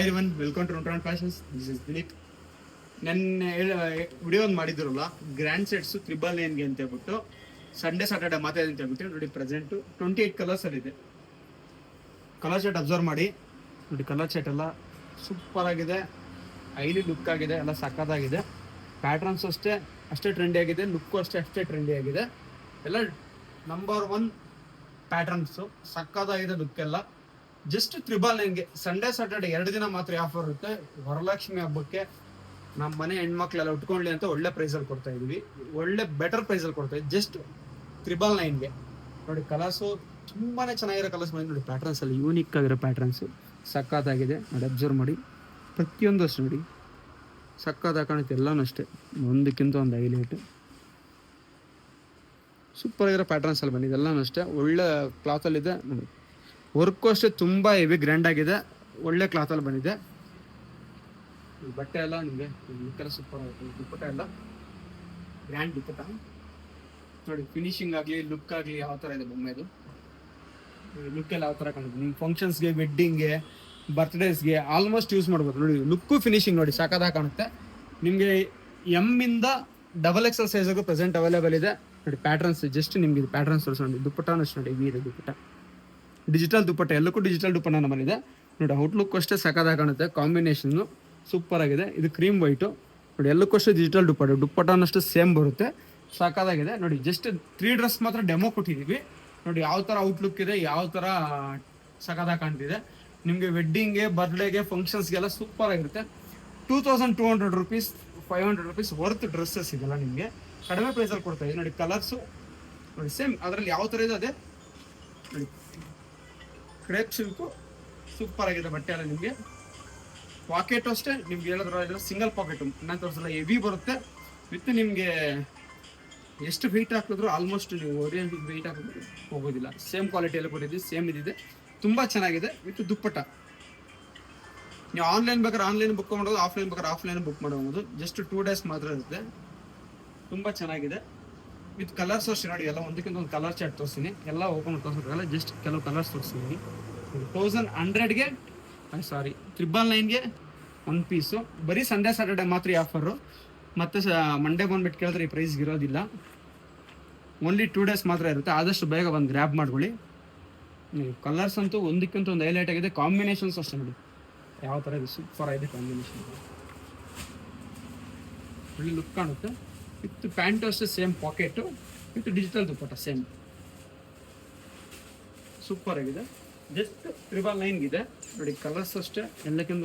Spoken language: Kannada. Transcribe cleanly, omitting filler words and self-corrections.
everyone, welcome to Runtown Fashions. This is Dilip. ನನ್ನ ವಿಡಿಯೋ ಒಂದು ಮಾಡಿದ್ರಲ್ಲ ಗ್ರ್ಯಾಂಡ್ ಸೆಟ್ಸ್ 999 ಅಂತ ಹೇಳ್ಬಿಟ್ಟು ಸಂಡೇ ಸಾಟರ್ಡೆ ಮಾತಾಡಿ ಅಂತ ಹೇಳ್ಬಿಟ್ಟು ನೋಡಿ ಪ್ರೆಸೆಂಟು 28 ಕಲರ್ಸ್ ಅಲ್ಲಿ ಇದೆ. ಕಲರ್ ಶೇಟ್ ಅಬ್ಸರ್ವ್ ಮಾಡಿ ನೋಡಿ. ಕಲರ್ ಶೇಟ್ ಎಲ್ಲ ಸೂಪರ್ ಆಗಿದೆ, ಹೈಲಿ ಲುಕ್ ಆಗಿದೆ, ಎಲ್ಲ ಸಕ್ಕತ್ತಾಗಿದೆ. ಪ್ಯಾಟ್ರನ್ಸ್ ಅಷ್ಟೇ ಟ್ರೆಂಡಿ ಆಗಿದೆ, ಲುಕ್ಕು ಅಷ್ಟೇ ಟ್ರೆಂಡಿ ಆಗಿದೆ. ಎಲ್ಲ ನಂಬರ್ 1 ಪ್ಯಾಟ್ರನ್ಸು, ಸಕ್ಕತ್ತಾಗಿದೆ ಲುಕ್ ಎಲ್ಲ. ಜಸ್ಟ್ 999ಗೆ ಸಂಡೇ ಸಾಟರ್ಡೆ 2 ದಿನ ಮಾತ್ರ ಆಫರ್ ಇರುತ್ತೆ. ವರಲಕ್ಷ್ಮಿ ಹಬ್ಬಕ್ಕೆ ನಮ್ಮ ಮನೆ ಹೆಣ್ಮಕ್ಳೆಲ್ಲ ಉಟ್ಕೊಳ್ಳಿ ಅಂತ ಒಳ್ಳೆ ಪ್ರೈಸಲ್ಲಿ ಕೊಡ್ತಾ ಇದೀವಿ, ಒಳ್ಳೆ ಬೆಟರ್ ಪ್ರೈಸಲ್ಲಿ ಕೊಡ್ತಾ ಇದ್ದೀವಿ. ಜಸ್ಟ್ 999ಗೆ ನೋಡಿ. ಕಲರ್ಸು ತುಂಬಾನೇ ಚೆನ್ನಾಗಿರೋ ಕಲರ್ಸ್ ಬಂದಿದೆ ನೋಡಿ. ಪ್ಯಾಟ್ರನ್ಸ್ ಅಲ್ಲಿ ಯೂನಿಕ್ ಆಗಿರೋ ಪ್ಯಾಟ್ರನ್ಸು ಸಕ್ಕತ್ತಾಗಿದೆ ನೋಡಿ. ಅಬ್ಸರ್ವ್ ಮಾಡಿ, ಪ್ರತಿಯೊಂದು ಅಷ್ಟು ನೋಡಿ ಸಕ್ಕತ್ತಾಗಿ ಕಾಣುತ್ತೆ. ಎಲ್ಲನೂ ಅಷ್ಟೇ, ಒಂದಕ್ಕಿಂತ ಒಂದು ಹೈಲೈಟ್. ಸೂಪರ್ ಆಗಿರೋ ಪ್ಯಾಟ್ರನ್ಸ್ ಅಲ್ಲಿ ಬಂದಿದೆ. ಎಲ್ಲನೂ ಅಷ್ಟೇ ಒಳ್ಳೆ ಕ್ಲಾತಲ್ಲಿದೆ ನೋಡಿ. ವರ್ಕು ಅಷ್ಟೇ ತುಂಬ ಹೆವಿ ಗ್ರ್ಯಾಂಡ್ ಆಗಿದೆ, ಒಳ್ಳೆ ಕ್ಲಾತಲ್ಲಿ ಬಂದಿದೆ. ಬಟ್ಟೆ ಎಲ್ಲ ನಿಮಗೆ ಲುಕ್ಕೆಲ್ಲ ಸೂಪರ್ ಆಗುತ್ತೆ. ದುಪ್ಪಟ್ಟ ಎಲ್ಲ ಗ್ರ್ಯಾಂಡ್ ದುಪ್ಪಟ್ಟ ನೋಡಿ. ಫಿನಿಶಿಂಗ್ ಆಗಲಿ ಲುಕ್ ಆಗಲಿ ಯಾವ ಥರ ಇದೆ ಬೊಮ್ಮೆದು. ಲುಕ್ ಎಲ್ಲ ಯಾವ ಥರ ಕಾಣುತ್ತೆ ನಿಮ್ಮ ಫಂಕ್ಷನ್ಸ್ಗೆ, ವೆಡ್ಡಿಂಗ್ಗೆ, ಬರ್ತ್ಡೇಸ್ಗೆ ಆಲ್ಮೋಸ್ಟ್ ಯೂಸ್ ಮಾಡ್ಬೋದು ನೋಡಿ. ಲುಕ್ಕು ಫಿನಿಶಿಂಗ್ ನೋಡಿ ಸಕ್ಕತ್ತಾಗಿ ಕಾಣುತ್ತೆ. ನಿಮಗೆ ಎಮ್ಮಿಂದ XXL ಸೈಜ್ಗೂ ಪ್ರೆಸೆಂಟ್ ಅವೈಲೇಬಲ್ ಇದೆ ನೋಡಿ. ಪ್ಯಾಟ್ರನ್ಸ್ ಜಸ್ಟ್ ನಿಮ್ಗೆ ಇದು ಪ್ಯಾಟ್ರನ್ಸ್ ತೋರಿಸೋಣ. ದುಪ್ಪಟ್ಟನೂ ಅಷ್ಟು ನೋಡಿ, ವೀರ ದುಪ್ಪಟ್ಟ, ಡಿಜಿಟಲ್ ದುಪ್ಪಟ್ಟ, ಎಲ್ಲಕ್ಕೂ ಡಿಜಿಟಲ್ ದುಪ್ಪಟ್ಟ ನಮ್ಮಲ್ಲಿದೆ ನೋಡಿ. ಔಟ್ಲುಕ್ ಅಷ್ಟೇ ಸಕ್ಕತ್ತಾಗಿ ಕಾಣುತ್ತೆ, ಕಾಂಬಿನೇಷನ್ನು ಸೂಪರ್ ಆಗಿದೆ. ಇದು ಕ್ರೀಮ್ ವೈಟು ನೋಡಿ, ಎಲ್ಲಕ್ಕೂ ಅಷ್ಟೇ ಡಿಜಿಟಲ್ ದುಪ್ಪಟ್ಟನಷ್ಟು ಸೇಮ್ ಬರುತ್ತೆ, ಸಕ್ಕತ್ತಾಗಿದೆ ನೋಡಿ. ಜಸ್ಟ್ 3 ಡ್ರೆಸ್ ಮಾತ್ರ ಡೆಮೋ ಕೊಟ್ಟಿದ್ದೀವಿ ನೋಡಿ. ಯಾವ ಥರ ಔಟ್ಲುಕ್ ಇದೆ, ಯಾವ ಥರ ಸಕ್ಕತ್ತಾಗಿ ಕಾಣ್ತಿದೆ. ನಿಮಗೆ ವೆಡ್ಡಿಂಗ್ಗೆ, ಬರ್ತ್ಡೇಗೆ, ಫಂಕ್ಷನ್ಸ್ಗೆಲ್ಲ ಸೂಪರ್ ಆಗಿರುತ್ತೆ. 2200 ರೂಪೀಸ್, 500 ರೂಪೀಸ್ ವರ್ತ್ ಡ್ರೆಸ್ಸಸ್ ಇದೆಲ್ಲ ನಿಮಗೆ ಕಡಿಮೆ ಪ್ರೈಸಲ್ಲಿ ಕೊಡ್ತಾ ಇದೆ ನೋಡಿ. ಕಲರ್ಸು ನೋಡಿ ಸೇಮ್ ಅದರಲ್ಲಿ ಯಾವ ಥರ ಇದೆ ಅದೇ ನೋಡಿ. ಕ್ರೇಪ್ ಸಿಲ್ಕು ಸೂಪರ್ ಆಗಿದೆ ಬಟ್ಟೆ ಎಲ್ಲ. ನಿಮಗೆ ಪಾಕೆಟ್ ಅಷ್ಟೇ ನಿಮ್ಗೆ ಹೇಳಿದ್ರೆ ಸಿಂಗಲ್ ಪಾಕೆಟು, ನಾನು ತೋರಿಸಲ್ಲ, ಹೆವಿ ಬರುತ್ತೆ. ವಿತ್ ನಿಮಗೆ ಎಷ್ಟು ವೆಯ್ಟ್ ಹಾಕಿದ್ರು ಆಲ್ಮೋಸ್ಟ್ ನೀವು ವೆಯ್ಟ್ ಹಾಕಿದ್ರು ಹೋಗೋದಿಲ್ಲ. ಸೇಮ್ ಕ್ವಾಲಿಟಿಯಲ್ಲಿ ಕೊಟ್ಟಿದ್ದೀವಿ, ಸೇಮ್ ಇದಿದೆ, ತುಂಬ ಚೆನ್ನಾಗಿದೆ. ವಿತ್ ದುಪ್ಪಟ್ಟ. ನೀವು ಆನ್ಲೈನ್ ಬೇಕಾದ್ರೆ ಆನ್ಲೈನ್ ಬುಕ್ ಮಾಡೋದು, ಆಫ್ಲೈನ್ ಬೇಕಾದ್ರೆ ಆಫ್ಲೈನ್ ಬುಕ್ ಮಾಡೋದು. ಜಸ್ಟ್ 2 ಡೇಸ್ ಮಾತ್ರ ಇರುತ್ತೆ, ತುಂಬ ಚೆನ್ನಾಗಿದೆ. ವಿತ್ ಕಲರ್ಸ್ ಅಷ್ಟೇ ನೋಡಿ. ಎಲ್ಲ ಒಂದಕ್ಕಿಂತ ಒಂದು ಕಲರ್ ಚಾರ್ಟ್ ತೋರಿಸ್ತೀನಿ, ಎಲ್ಲ ಓಪನ್ ತೋರಿಸೋಲ್ಲ, ಜಸ್ಟ್ ಕೆಲವು ಕಲರ್ಸ್ ತೋರಿಸ್ತೀನಿ. 1100ಗೆ 999ಗೆ 1 ಪೀಸು. ಬರೀ ಸಂಡೇ ಸಾಟರ್ಡೆ ಮಾತ್ರ ಈ ಆಫರು. ಮತ್ತೆ ಮಂಡೇ ಬಂದ್ಬಿಟ್ಟು ಕೇಳಿದ್ರೆ ಈ ಪ್ರೈಸ್ಗೆ ಇರೋದಿಲ್ಲ. ಓನ್ಲಿ 2 ಡೇಸ್ ಮಾತ್ರ ಇರುತ್ತೆ. ಆದಷ್ಟು ಬೇಗ ಬಂದು ಗ್ರ್ಯಾಬ್ ಮಾಡ್ಕೊಳ್ಳಿ. ಕಲರ್ಸ್ ಅಂತೂ ಒಂದಕ್ಕಿಂತ ಒಂದು ಹೈಲೈಟ್ ಆಗಿದೆ. ಕಾಂಬಿನೇಷನ್ಸ್ ಅಷ್ಟೇ ನೋಡಿ ಯಾವ ಥರ ಇದೆ, ಸೂಪರ್ ಆಗಿದೆ ಕಾಂಬಿನೇಷನ್. ಒಳ್ಳೆ ಲುಕ್ ಕಾಣುತ್ತೆ. ವಿತ್ ಪ್ಯಾಂಟು ಅಷ್ಟೇ same pocket, with digital dupatta same super ಆಗಿದೆ. ಜಸ್ಟ್ 999 ಇದೆ ನೋಡಿ. ಕಲರ್ಸ್ ಅಷ್ಟೇ ಎಲ್ಲಕ್ಕಿಂತ